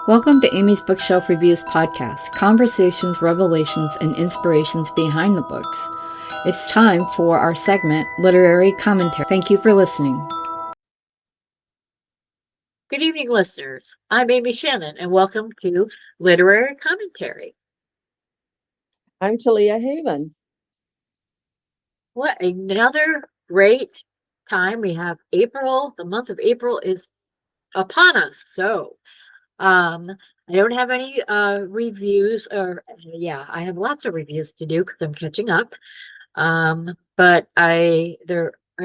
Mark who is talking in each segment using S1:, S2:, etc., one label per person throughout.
S1: Welcome to Amy's Bookshelf Reviews podcast, conversations, revelations, and inspirations behind the books. It's time for our segment, Literary Commentary. Thank you for listening.
S2: Good evening, listeners. I'm Amy Shannon, and welcome to Literary Commentary.
S3: I'm Talia Haven.
S2: What another great time we have. April, the month of April is upon us. So, I don't have any reviews, or I have lots of reviews to do because I'm catching up. But I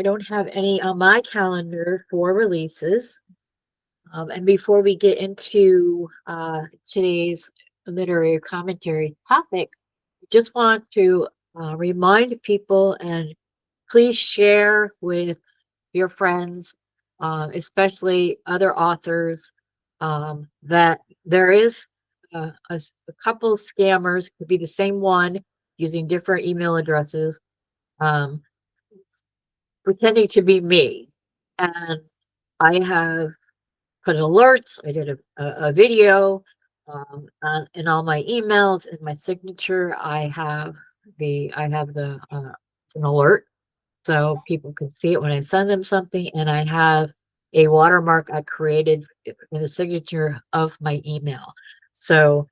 S2: don't have any on my calendar for releases. And before we get into today's literary commentary topic, I just want to remind people and please share with your friends, especially other authors, that there is a couple scammers, could be the same one using different email addresses, um, pretending to be me. And I have put alerts. I did a video, in all my emails. In my signature, I have it's an alert, so people can see it when I send them something, and I have a watermark I created in the signature of my email. So,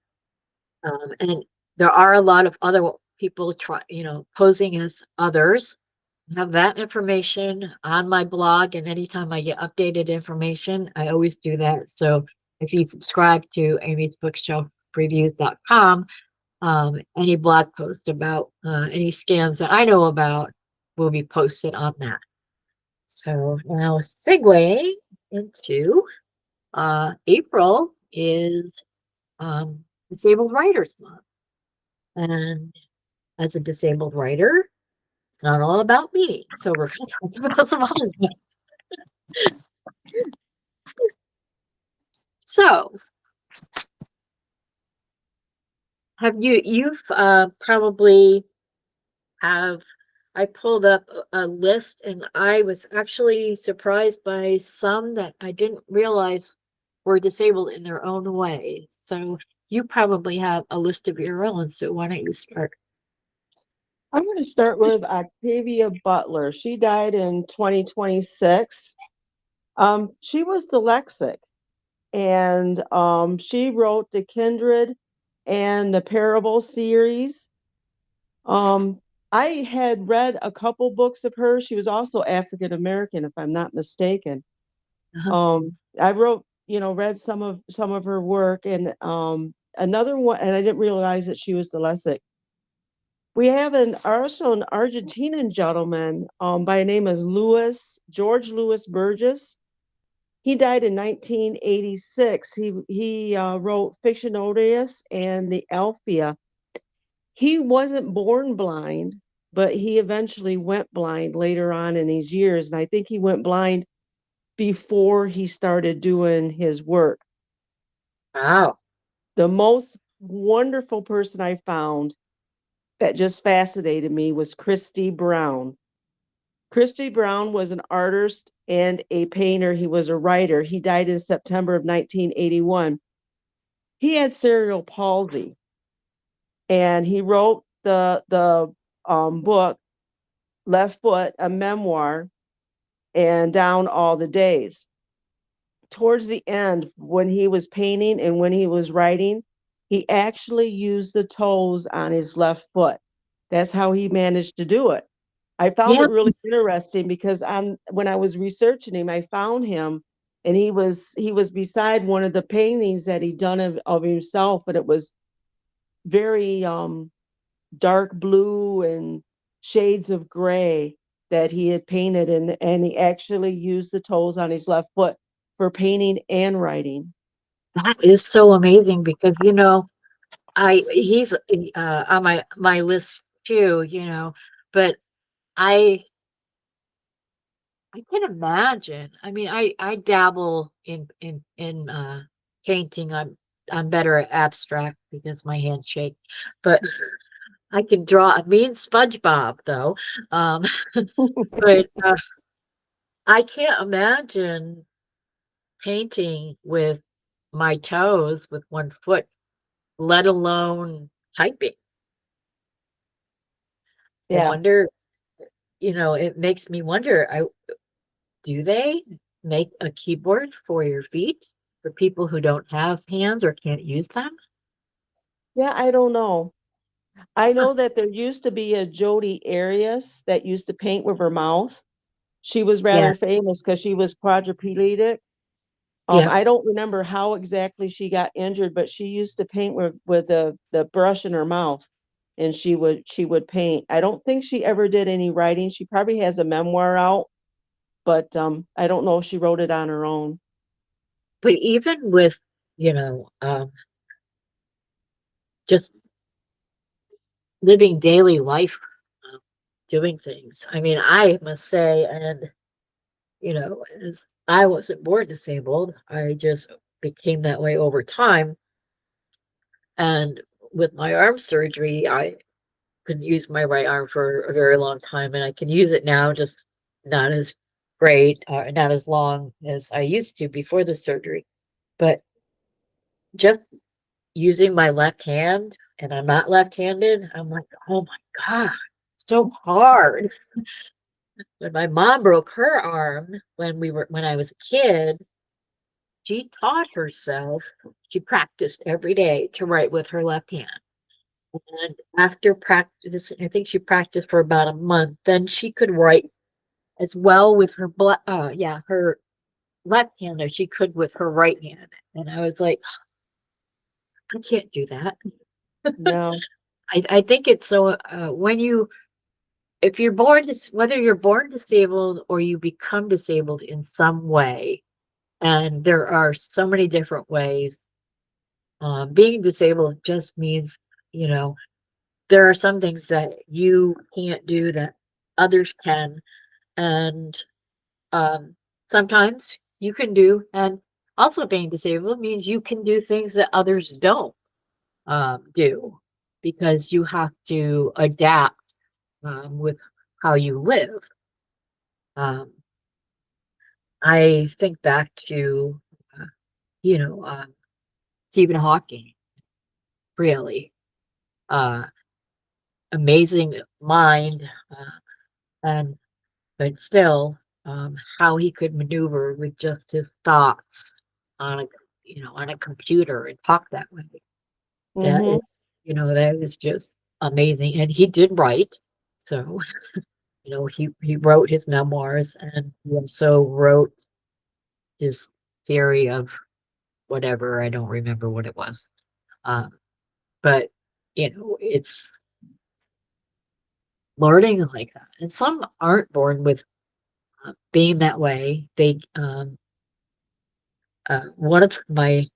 S2: and there are a lot of other people posing as others. Have that information on my blog, and anytime I get updated information, I always do that. So if you subscribe to amysbookshelfreviews.com, any blog post about any scams that I know about will be posted on that. So now segueing into April is Disabled Writers Month. And as a disabled writer, it's not all about me. So we're going to talk about some other things. So, you've probably have, I pulled up a list, and I was actually surprised by some that I didn't realize were disabled in their own way. So you probably have a list of your own. So why don't you start?
S3: I'm going to start with Octavia Butler. She died in 2026. She was dyslexic, and she wrote the Kindred and the Parable series. I had read a couple books of hers. She was also African American, if I'm not mistaken. I read some of her work, and another one, and I didn't realize that she was dyslexic. We have also an Argentinian gentleman by the name of George Louis Burgess. He died in 1986. He wrote Fictionarius and the Alphia. He wasn't born blind, but he eventually went blind later on in his years. And I think he went blind before he started doing his work.
S2: Wow.
S3: The most wonderful person I found that just fascinated me was Christy Brown. Christy Brown was an artist and a painter. He was a writer. He died in September of 1981. He had cerebral palsy, and he wrote the book Left Foot, a memoir, and Down All the Days. Towards the end, when he was painting and when he was writing, he actually used the toes on his left foot. That's how he managed to do it. I found it really interesting because when I was researching him, I found him, and he was beside one of the paintings that he'd done of himself, and it was very dark blue and shades of gray that he had painted, and he actually used the toes on his left foot for painting and writing.
S2: That is so amazing because he's on my list too, but I can imagine. I mean, I dabble in painting. I'm better at abstract because my hands shake, but I can draw. Me and SpongeBob though, but I can't imagine painting with my toes with one foot, let alone typing. I
S3: Yeah.
S2: wonder, it makes me wonder, do they make a keyboard for your feet for people who don't have hands or can't use them?
S3: Yeah, I don't know. I
S2: Huh,
S3: know that there used to be a Jodi Arias that used to paint with her mouth. She was
S2: yeah,
S3: rather famous because she was quadriplegic.
S2: yeah.
S3: I don't remember how exactly she got injured, but she used to paint with the brush in her mouth, and she would paint. I don't think she ever did any writing. She probably has a memoir out, but I don't know if she wrote it on her own.
S2: But even with, you know, um, just living daily life, um, doing things. I mean, I must say, and as I wasn't born disabled, I just became that way over time. And with my arm surgery, I couldn't use my right arm for a very long time, and I can use it now, just not as great, not as long as I used to before the surgery. But just using my left hand, and I'm not left-handed, I'm like, oh my God, so hard. When my mom broke her arm when I was a kid, she taught herself, she practiced every day to write with her left hand. And after practice, I think she practiced for about a month, then she could write as well with her left hand as she could with her right hand. And I was like, I can't do that.
S3: No.
S2: I think it's so if you're whether you're born disabled or you become disabled in some way, and there are so many different ways. Being disabled just means, you know, there are some things that you can't do that others can, and um, sometimes you can do. And also, being disabled means you can do things that others don't do, because you have to adapt with how you live. Um, I think back to, uh, you know, um, Stephen Hawking, really. Uh, Amazing mind, and but still, how he could maneuver with just his thoughts on a on a computer and talk that way. That
S3: Mm-hmm.
S2: is, that is just amazing. And he did write, so he wrote his memoirs, and he also wrote his theory of whatever. I don't remember what it was. Um, but it's learning like that, and some aren't born with being that way. One of my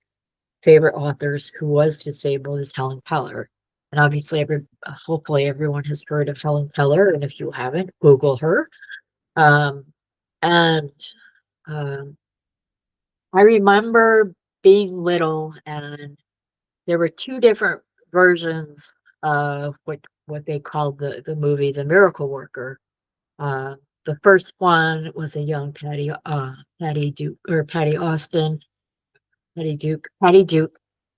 S2: favorite authors who was disabled is Helen Keller. And obviously, hopefully, everyone has heard of Helen Keller. And if you haven't, Google her. Um, and um, I remember being little, and there were two different versions of what they called the movie The Miracle Worker. Uh, the first one was a young Patty Duke, or Patty Austin, Patty Duke,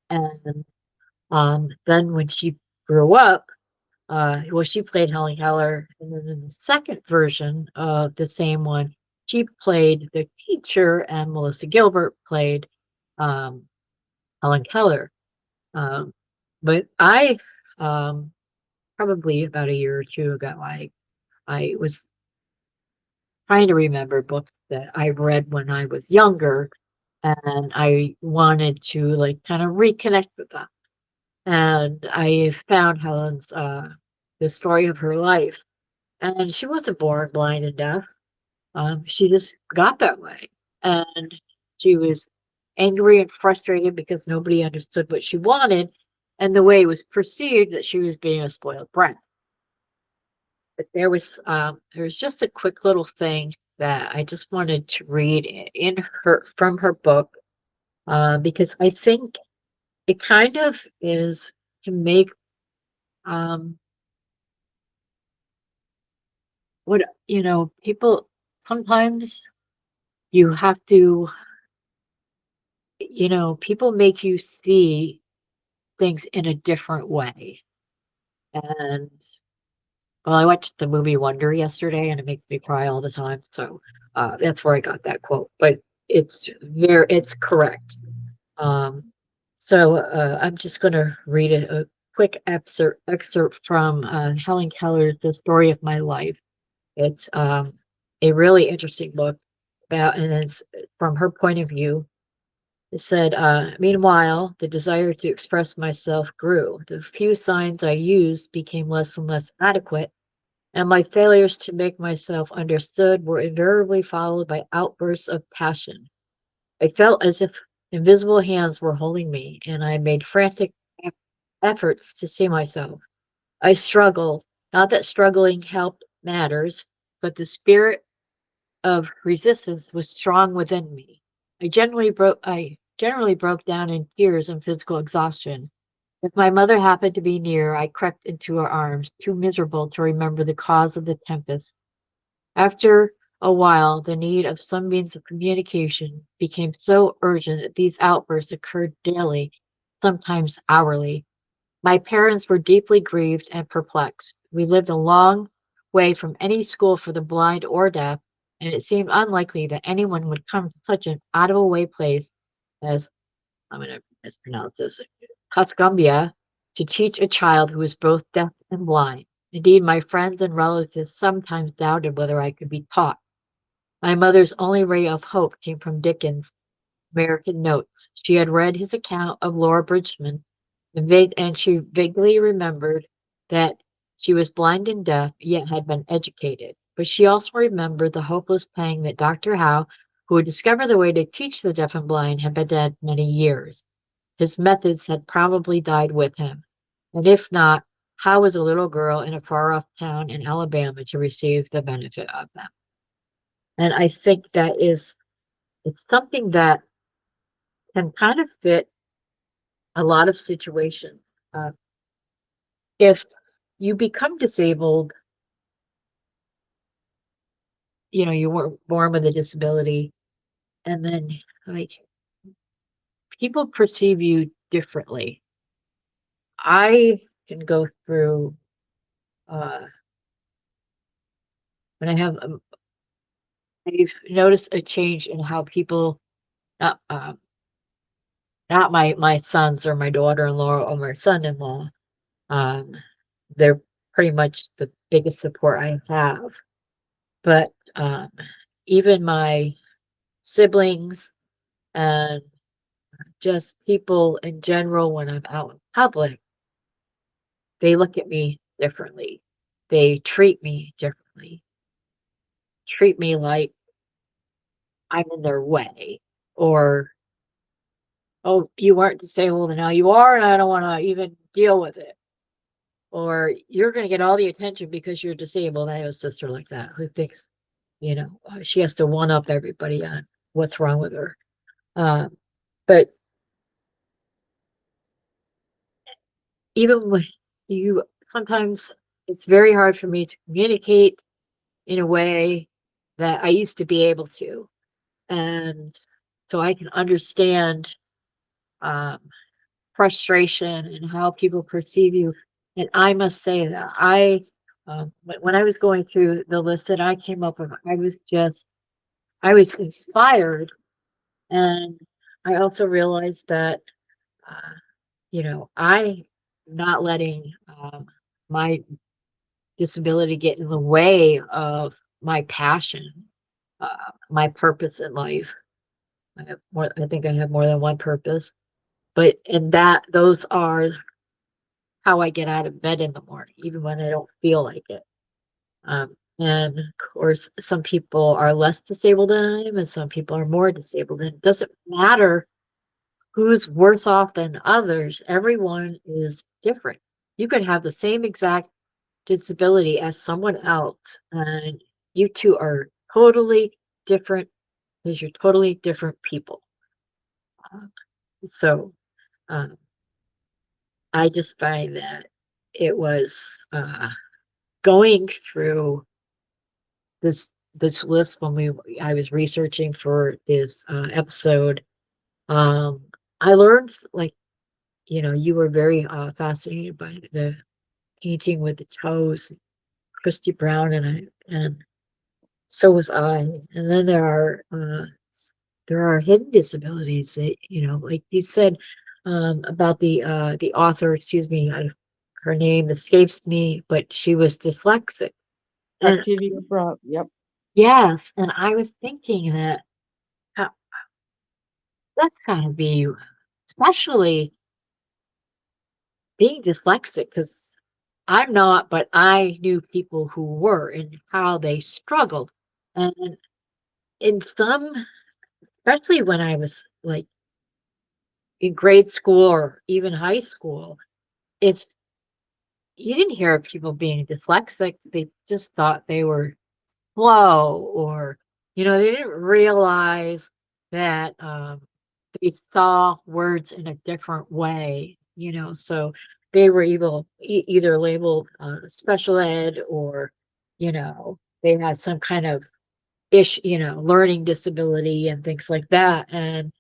S2: and then when she grew up, well, she played Helen Keller, and then in the second version of the same one, she played the teacher, and Melissa Gilbert played um, Helen Keller. Um, but I, um, probably about a year or two ago, I was trying to remember books that I read when I was younger, and I wanted to like kind of reconnect with them. And I found Helen's the story of her life. And she wasn't born blind and deaf. She just got that way. And she was angry and frustrated because nobody understood what she wanted, and the way it was perceived that she was being a spoiled brat. But there was just a quick little thing that I just wanted to read in her from her book, because I think it kind of is to make um, what people sometimes you have to you know, people make you see things in a different way. And well, I watched the movie Wonder yesterday, and it makes me cry all the time. So that's where I got that quote. But it's correct. Um, I'm just going to read a quick excerpt from Helen Keller's The Story of My Life. It's a really interesting book about, and it's from her point of view. It said, meanwhile, the desire to express myself grew. The few signs I used became less and less adequate, and my failures to make myself understood were invariably followed by outbursts of passion. I felt as if invisible hands were holding me, and I made frantic efforts to see myself. I struggled. Not that struggling helped matters, but the spirit of resistance was strong within me. I generally broke down in tears and physical exhaustion. If my mother happened to be near, I crept into her arms, too miserable to remember the cause of the tempest. After a while, the need of some means of communication became so urgent that these outbursts occurred daily, sometimes hourly. My parents were deeply grieved and perplexed. We lived a long way from any school for the blind or deaf, and it seemed unlikely that anyone would come to such an out of the way place as, I'm going to mispronounce this, Pascumbia, to teach a child who was both deaf and blind. Indeed, my friends and relatives sometimes doubted whether I could be taught. My mother's only ray of hope came from Dickens' American Notes. She had read his account of Laura Bridgman, and she vaguely remembered that she was blind and deaf, yet had been educated. But she also remembered the hopeless pang that Dr. Howe, who had discovered the way to teach the deaf and blind, had been dead many years. His methods had probably died with him. And if not, how was a little girl in a far off town in Alabama to receive the benefit of them? And I think it's something that can kind of fit a lot of situations. If you become disabled, you know, you were born with a disability, and then like people perceive you differently. I can go through uh, when I've noticed a change in how people, not not my sons or my daughter-in-law or my son-in-law, um, they're pretty much the biggest support I have. But even my siblings and just people in general, when I'm out in public, they look at me differently. They treat me differently, treat me like I'm in their way, or, oh, you aren't disabled and now you are, and I don't want to even deal with it. Or you're going to get all the attention because you're disabled. I have a sister like that who thinks, you know, she has to one up everybody on what's wrong with her. But even when you sometimes it's very hard for me to communicate in a way that I used to be able to. And so I can understand um, frustration and how people perceive you. And I must say that when I was going through the list that I came up with, I was inspired. And I also realized that, uh, you know, I not letting my disability get in the way of my passion, my purpose in life. I think I have more than one purpose, but in that, those are how I get out of bed in the morning, even when I don't feel like it. And of course, some people are less disabled than I am, and some people are more disabled. And it doesn't matter who's worse off than others. Everyone is different. You could have the same exact disability as someone else, and you two are totally different because you're totally different people. Uh, so um, I just find that it was going through this list when I was researching for this episode. I learned, like, you were very fascinated by the painting with the toes, Christy Brown, and so was I. And then there are hidden disabilities that, like you said, about the author, excuse me, her name escapes me, but she was dyslexic. And
S3: Octavia Brown. Yep.
S2: yes, and I was thinking that uh, that's gotta be, especially being dyslexic, because I'm not, but I knew people who were and how they struggled. And in some, especially when I was like in grade school or even high school, if you didn't hear of people being dyslexic, they just thought they were slow, or, they didn't realize that they saw words in a different way, so they were either labeled special ed, or, they had some kind of learning disability and things like that, and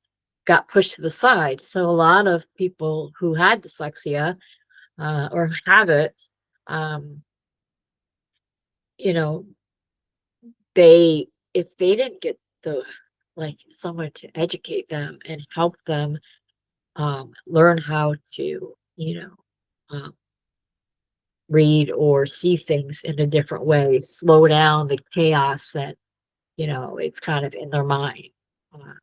S2: got pushed to the side. So a lot of people who had dyslexia, or have it, um, you know, they if they didn't get the like someone to educate them and help them learn how to, um, read or see things in a different way, slow down the chaos that, it's kind of in their mind. Uh,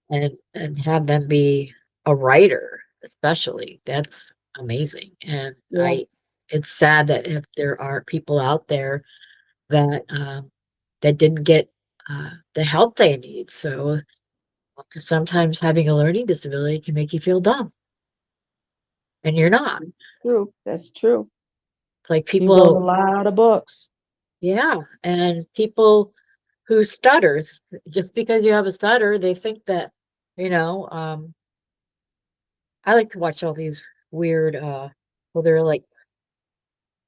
S2: and have them be a writer, especially. That's amazing. And
S3: Yeah.
S2: it's sad that if there are people out there that that didn't get the help they need. So, 'cause sometimes having a learning disability can make you feel dumb, and you're not.
S3: It's true. That's true.
S2: It's like
S3: She wrote a
S2: people,
S3: lot of books.
S2: yeah, and people who stutter, just because you have a stutter, they think that, you know, um, I like to watch all these weird, well, they're like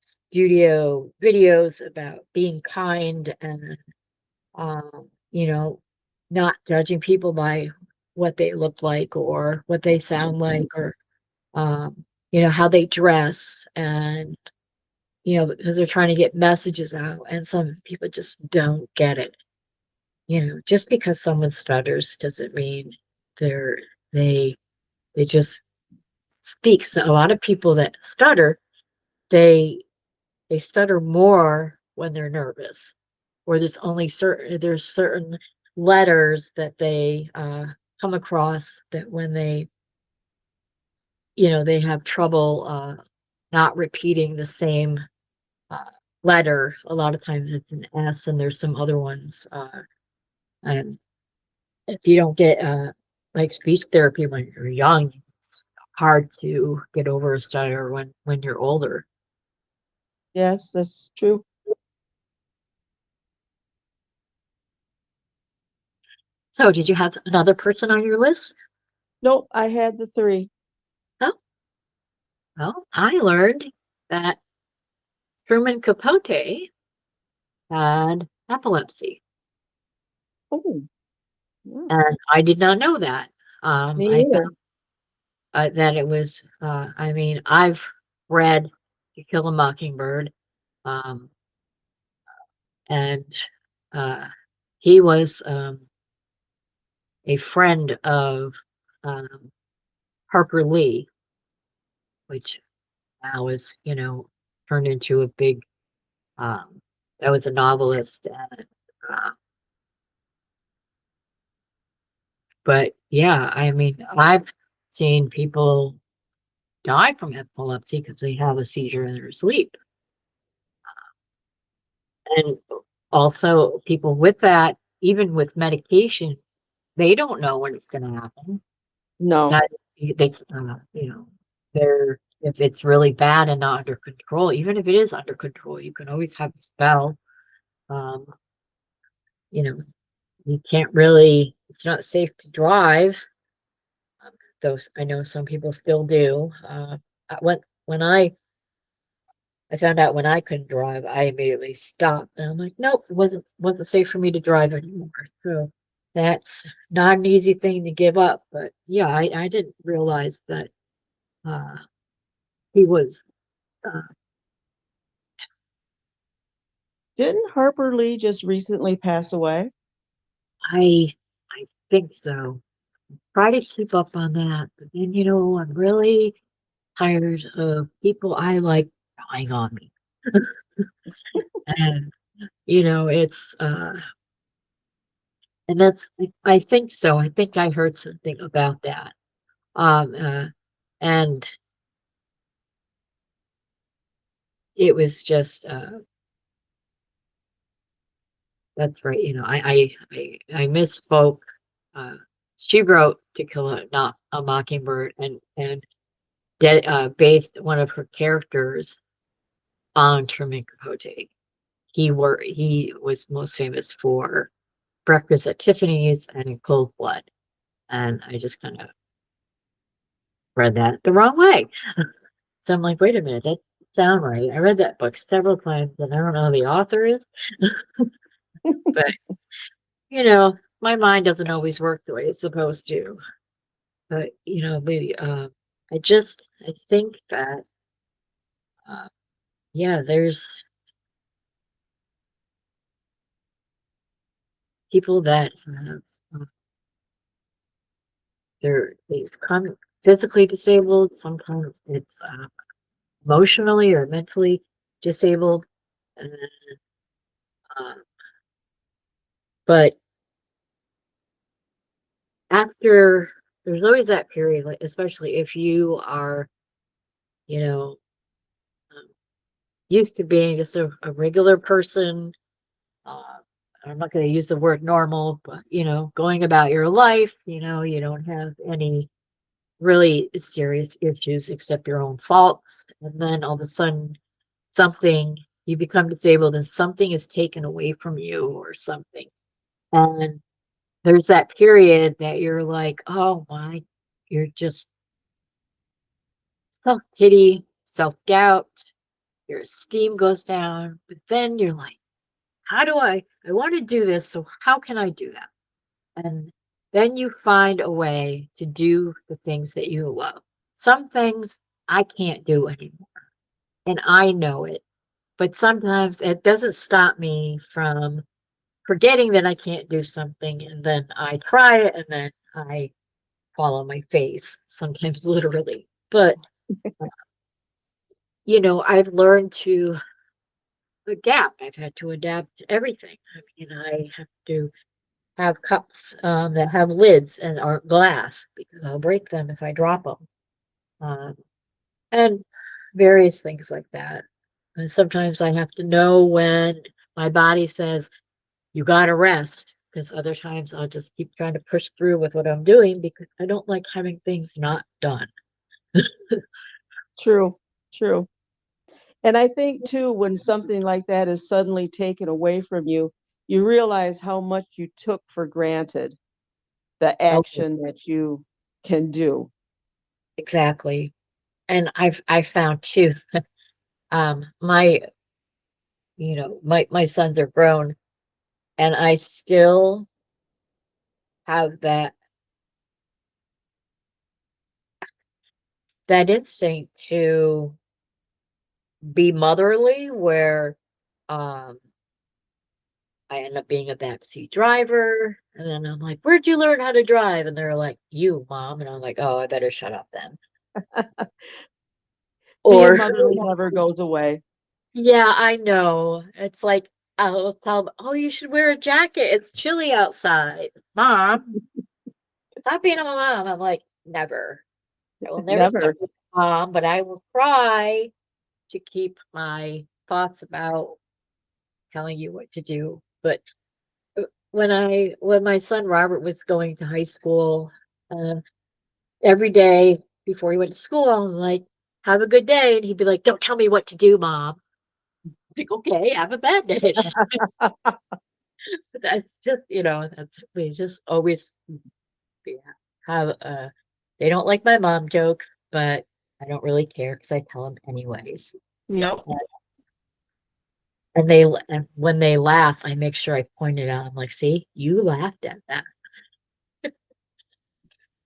S2: studio videos about being kind and, you know, not judging people by what they look like or what they sound like, or, how they dress, and, because they're trying to get messages out, and some people just don't get it. Just because someone stutters doesn't mean they're, they, they just speak. So a lot of people that stutter, they they stutter more when they're nervous, or there's certain letters that they come across, that when they have trouble not repeating the same uh, letter. A lot of times it's an S, and there's some other ones. And if you don't get like speech therapy when you're young, it's hard to get over a stutter when you're older.
S3: Yes, that's true.
S2: So, did you have another person on your list?
S3: Nope, I had the three.
S2: Oh, well, I learned that Truman Capote had epilepsy,
S3: Oh, yeah.
S2: and I did not know that.
S3: Me
S2: I
S3: either.
S2: found that it was. I mean, I've read *To Kill a Mockingbird*, um, and uh, he was a friend of um, Harper Lee, which now is, turned into a big. Um, that was a novelist, and uh, but yeah, I mean, I've seen people die from epilepsy because they have a seizure in their sleep. And also people with that, even with medication, they don't know when it's going to happen.
S3: No.
S2: That they, they're if it's really bad and not under control, even if it is under control, you can always have a spell. Um, you know, you can't really. It's not safe to drive. Those I know some people still do. When I found out when I couldn't drive, I immediately stopped, and I'm like, nope, it wasn't safe for me to drive anymore. So that's not an easy thing to give up. But yeah, I didn't realize that uh, he was. Uh,
S3: Didn't Harper Lee just recently pass away?
S2: I think so. Try to keep up on that, but then I'm really tired of people I like dying on me, and it's and I think so. I think I heard something about that. Um, uh, and it was just that's right. I misspoke. Uh, she wrote To Kill a Not a Mockingbird, and based one of her characters on Truman Capote. He was most famous for Breakfast at Tiffany's and In Cold Blood, and I just kind of read that the wrong way. So I'm like, wait a minute, that doesn't sound right. I read that book several times, and I don't know who the author is, but my mind doesn't always work the way it's supposed to. But maybe I think that uh, yeah, there's people that uh, they come physically disabled. Sometimes it's emotionally or mentally disabled. And, uh, but after there's always that period, like especially if you are, you know, um, used to being just a regular person. Uh, I'm not going to use the word normal, but going about your life. You don't have any really serious issues except your own faults, and then all of a sudden, something you become disabled and something is taken away from you or something, and there's that period that you're like, oh my, you're just self-pity, self-doubt, your esteem goes down, but then you're like, how do I want to do this, so how can I do that? And then you find a way to do the things that you love. Some things I can't do anymore, and I know it, but sometimes it doesn't stop me from forgetting that I can't do something, and then I try it, and then I fall on my face, sometimes literally. But, I've learned to adapt. I've had to adapt to everything. I mean, I have to have cups that have lids and aren't glass because I'll break them if I drop them. Um, and various things like that. And sometimes I have to know when my body says, you got to rest, because other times I'll just keep trying to push through with what I'm doing because I don't like having things not done.
S3: True, true. And I think too, when something like that is suddenly taken away from you, you realize how much you took for granted the
S2: Okay,
S3: action that you can do.
S2: exactly. And I found too, my my sons are grown, and I still have that instinct to be motherly, where um I end up being a backseat driver, and then I'm like, "Where'd you learn how to drive?" And they're like, "You, mom." And I'm like, "Oh, I better shut up then."
S3: Being
S2: Or
S3: motherly never goes away.
S2: yeah, I know. It's like I'll tell them, "Oh, you should wear a jacket. It's chilly outside." Mom, stop being a mom. I'm like, "Never. I will never stop
S3: Never.
S2: being a mom, but I will try to keep my thoughts about telling you what to do." But when my son Robert was going to high school, um, every day before he went to school, I'm like, "Have a good day," and he'd be like, "Don't tell me what to do, mom." Like, "Okay, have a bad day." But that's just, that's we just always yeah, have they don't like my mom jokes, but I don't really care because I tell them anyways.
S3: Yep.
S2: And and when they laugh, I make sure I point it out. I'm like, "See, you laughed at that."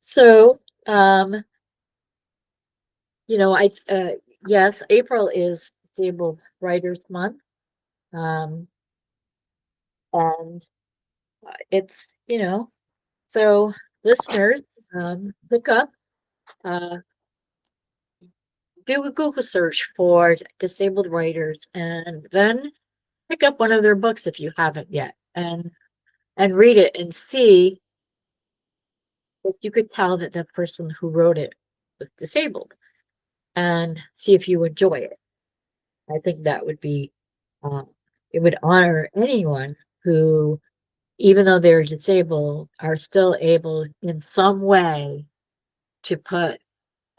S2: So, yes, April is Disabled Writers Month. Um, and it's, so listeners, look up, uh, do a Google search for disabled writers and then pick up one of their books if you haven't yet and read it and see if you could tell that the person who wrote it was disabled and see if you enjoy it. I think that would be, um, it would honor anyone who, even though they're disabled, are still able in some way to put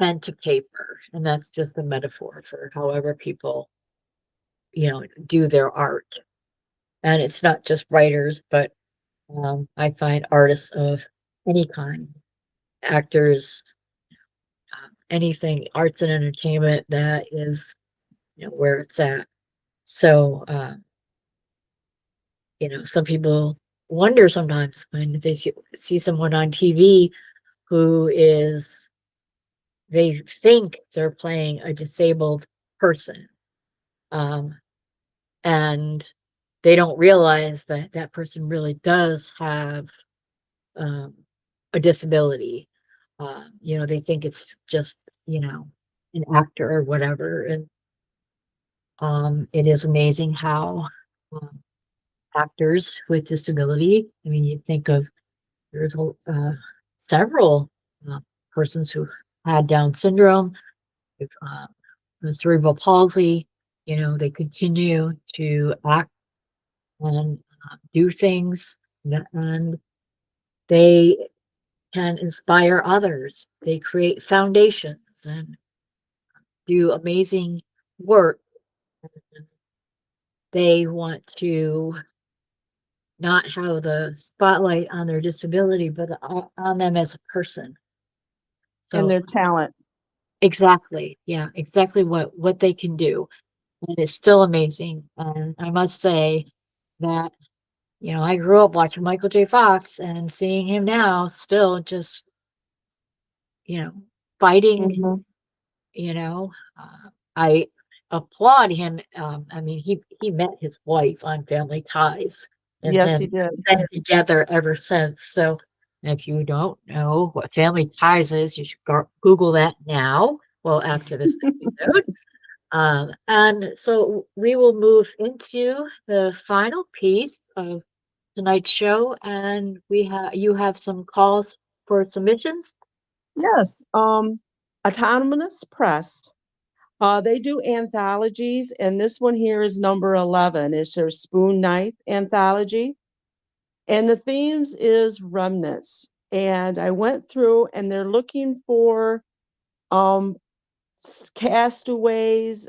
S2: pen to paper. And that's just a metaphor for however people, do their art. And it's not just writers, but I find artists of any kind, actors, anything, arts and entertainment, that is, where it's at. So, some people wonder sometimes when they see someone on TV who is, they think they're playing a disabled person. Um, and they don't realize that that person really does have um, a disability. They think it's just, an actor or whatever. And it is amazing how um, actors with disability, I mean, you think of, there's several uh, persons who had Down syndrome, with cerebral palsy, they continue to act and do things, and they can inspire others. They create foundations and do amazing work. They want to not have the spotlight on their disability, but on them as a person.
S3: And
S2: So
S3: their talent.
S2: exactly, yeah, exactly what they can do, and it's still amazing. And I must say that I grew up watching Michael J. Fox, and seeing him now still just you know fighting.
S3: Mhm.
S2: You know, I applaud him. I mean, he met his wife on Family Ties, and
S3: Yes, he
S2: then
S3: did.
S2: been together ever since. So, if you don't know what Family Ties is, you should Google that now. Well, after this episode. And so we will move into the final piece of tonight's show, and you have some calls for submissions.
S3: Yes. Autonomous Press. They do anthologies, and this one here is number 11. It's their Spoon Knife anthology. And the themes is remnants. And I went through, and they're looking for um castaways,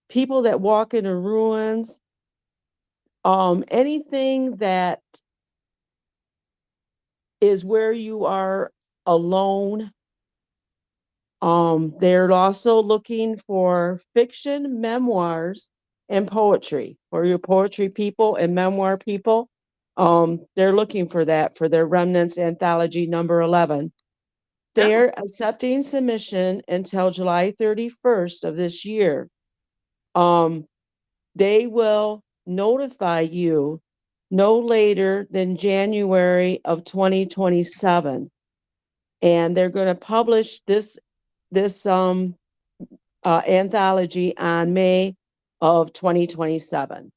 S3: people that walk into ruins, anything that is where you are alone. They're also looking for fiction, memoirs, and poetry for your poetry people and memoir people. They're looking for that for their Remnants Anthology number 11.
S2: Oh,
S3: They're accepting submission until July 31st of this year. Um, they will notify you no later than January of 2027. And they're going to publish this anthology on May of 2027.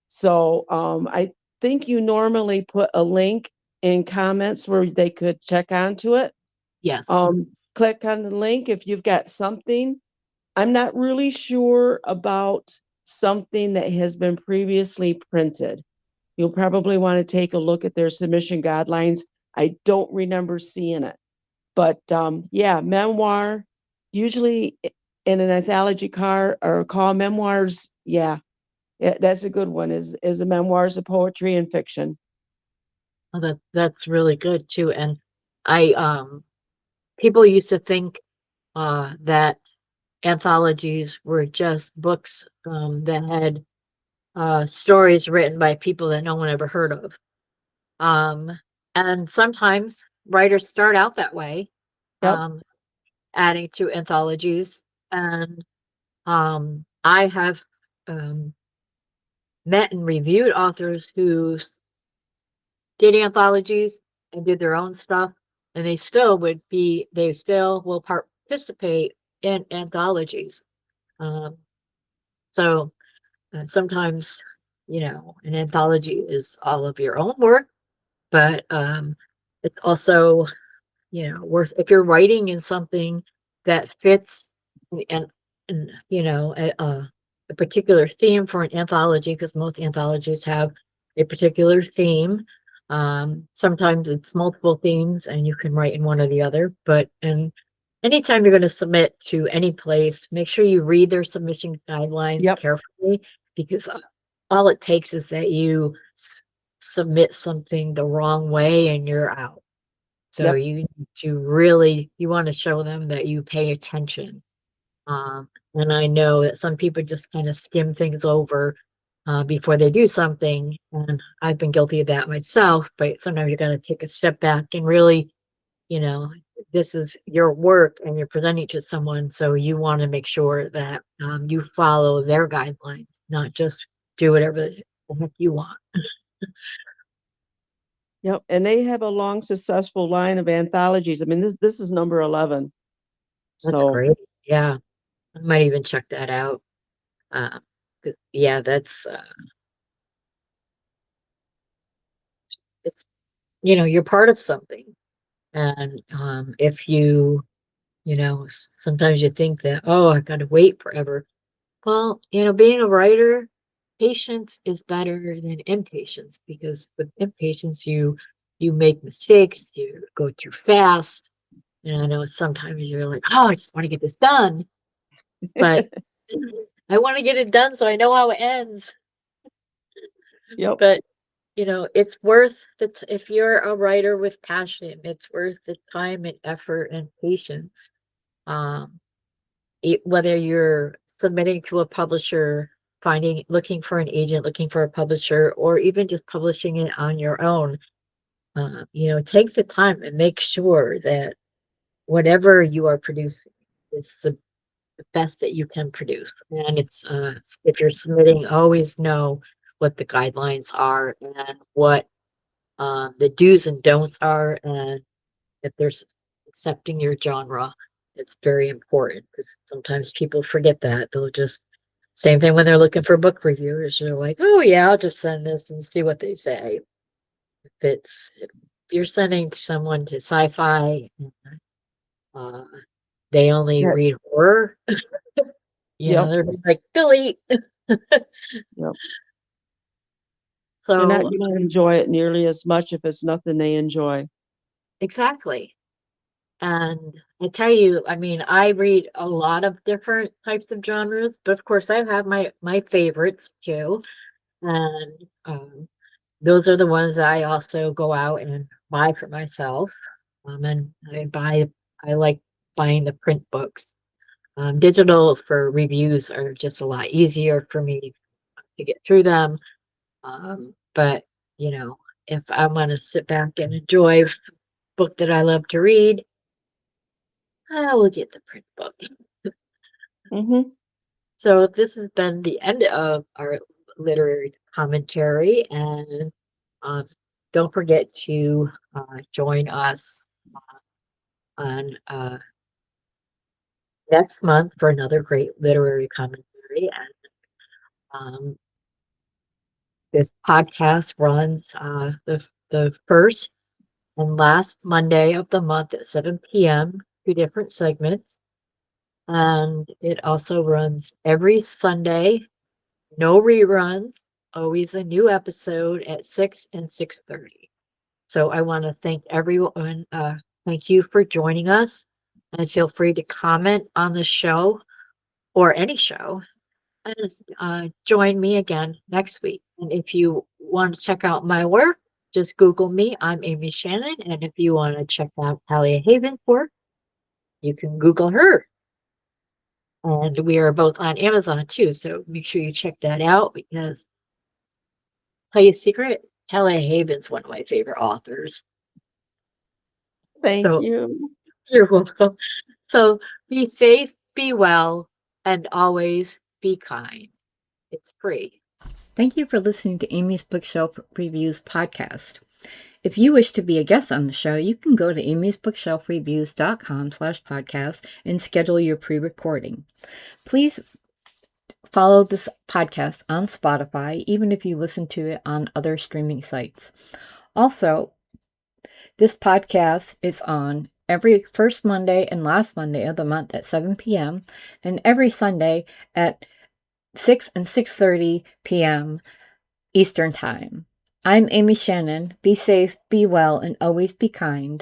S3: So I think you normally put a link in comments where they could check onto it.
S2: yes.
S3: Click on the link if you've got something. I'm not really sure about something that has been previously printed. You'll probably want to take a look at their submission guidelines. I don't remember seeing it. But yeah, memoir, usually in an anthology car or call memoirs, yeah, that's a good one. Is the memoirs of poetry and fiction.
S2: Oh, that's really good too. And I people used to think that anthologies were just books that had stories written by people that no one ever heard of. Um, and sometimes writers start out that way,
S3: Yep.
S2: adding to anthologies. And I have met and reviewed authors who did anthologies and did their own stuff, and they still will participate in anthologies. Um, so sometimes, an anthology is all of your own work, but it's also, worth if you're writing in something that fits and a particular theme for an anthology, because most anthologies have a particular theme. Sometimes it's multiple themes and you can write in one or the other, but anytime you're going to submit to any place, make sure you read their submission guidelines
S3: Yep.
S2: carefully, because all it takes is that you submit something the wrong way and you're out. So
S3: Yep.
S2: you need to really, you want to show them that you pay attention. And I know that some people just kind of skim things over before they do something. And I've been guilty of that myself, but sometimes you got to take a step back and really, you know, this is your work and you're presenting to someone. So you want to make sure that you follow their guidelines, not just do whatever the heck you want.
S3: Yep. And they have a long, successful line of anthologies. I mean, this is number 11.
S2: That's
S3: So,
S2: great. Yeah. I might even check that out. Uh, yeah, that's it's you're part of something, and if sometimes you think that, oh, I got to wait forever. Well, being a writer, patience is better than impatience, because with impatience you make mistakes, you go too fast, and I know sometimes you're like, oh, I just want to get this done, but I want to get it done so I know how it ends.
S3: yep.
S2: But it's worth it. If you're a writer with passion, it's worth the time and effort and patience. Um, whether you're submitting to a publisher, looking for an agent, looking for a publisher, or even just publishing it on your own, take the time and make sure that whatever you are producing is the best that you can produce. And if you're submitting, always know what the guidelines are and what the do's and don'ts are, and if there's accepting your genre. It's very important, because sometimes people forget that. They'll just, same thing when they're looking for book reviewers. They're like, oh yeah, I'll just send this and see what they say. If you're sending someone to sci-fi, uh, they only
S3: Yeah.
S2: read horror,
S3: Yep.
S2: they're like, delete.
S3: Yep. They're not
S2: So
S3: going to enjoy it nearly as much if it's nothing they enjoy.
S2: exactly. And I tell you, I mean, I read a lot of different types of genres, but of course I have my favorites too. And those are the ones that I also go out and buy for myself. And I like buying the print books. Digital for reviews are just a lot easier for me to get through them. But if I want to sit back and enjoy a book that I love to read, I will get the print book.
S3: Mm-hmm.
S2: So this has been the end of our literary commentary, and um, don't forget to join us on next month for another great literary commentary. And this podcast runs the first and last Monday of the month at 7 p.m., 2 different segments. And it also runs every Sunday, no reruns, always a new episode at 6 and 6:30. So I want to thank everyone. Thank you for joining us, and feel free to comment on the show or any show, and join me again next week. And if you want to check out my work, just Google me. I'm Amy Shannon. And if you want to check out Talia Haven's work, you can Google her. And we are both on Amazon too. So make sure you check that out, because tell you a secret, Talia Haven's one of my favorite authors.
S3: Thank
S2: So
S3: you.
S2: you're welcome. So be safe, be well, and always be kind. It's free.
S1: Thank you for listening to Amy's Bookshelf Reviews podcast. If you wish to be a guest on the show, you can go to amysbookshelfreviews.com/podcast and schedule your pre-recording. Please follow this podcast on Spotify, even if you listen to it on other streaming sites. Also, this podcast is on every first Monday and last Monday of the month at 7 p.m. and every Sunday at 6 and 6:30 p.m. Eastern Time. I'm Amy Shannon. Be safe, be well, and always be kind.